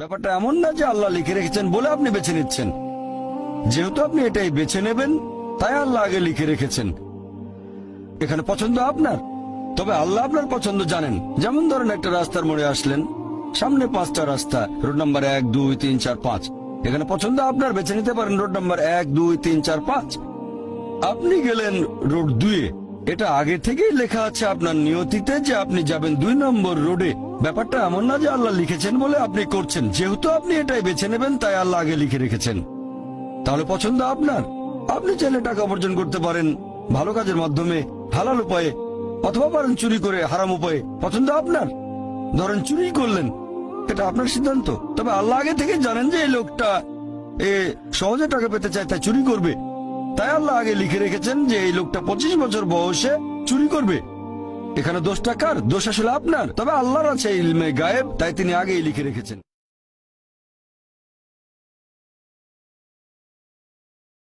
ব্যাপারটা এমন না যে আল্লাহ লিখে রেখেছেন বলে আপনি বেছে নিচ্ছেন। যেহেতু আপনি এটাই বেছে নেবেন, তাই আল্লাহ আগে লিখে রেখেছেন। এখানে পছন্দ আপনার, তবে আল্লাহ আপনার পছন্দ জানেন। যেমন ধরেন একটা রাস্তার মোড়ে আসলেন, সামনে 5টা রাস্তা, রোড নাম্বার 1, 2, 3, 4, 5। এখানে পছন্দ আপনার, বেছে নিতে পারেন রোড নাম্বার 1, 2, 3, 4, 5। আপনি গেলেন রোড 2-এ। এটা আগে থেকেই লেখা আছে আপনার নিয়তিতে যে আপনি যাবেন 2 নম্বর রোডে। ব্যাপারটা এমন না যে আল্লাহ লিখেছেন বলে আপনি করছেন। যেহেতু আপনি এটাই বেছে নেবেন, তাই আল্লাহ আগে লিখে রেখেছেন। তাহলে পছন্দ আপনার। আপনি চাইলে টাকা উপার্জন করতে পারেন ভালো কাজের মাধ্যমে, হালাল উপায়ে, অথবা পারেন চুরি করে হারাম উপায়ে। পছন্দ আপনার। ধরেন চুরি করলেন, এটা আপনার সিদ্ধান্ত। তবে আল্লাহ আগে থেকে জানেন যে এই লোকটা সহজে টাকা পেতে চায়, তাই চুরি করবে। তাই আল্লাহ আগে লিখে রেখেছেন যে এই লোকটা 25 বছর বয়সে চুরি করবে। এখানে দোষটা কার? দোষ আসলে আপনার। তবে আল্লাহর আছে ইলমে গায়েব, তাই তিনি আগেই লিখে রেখেছেন।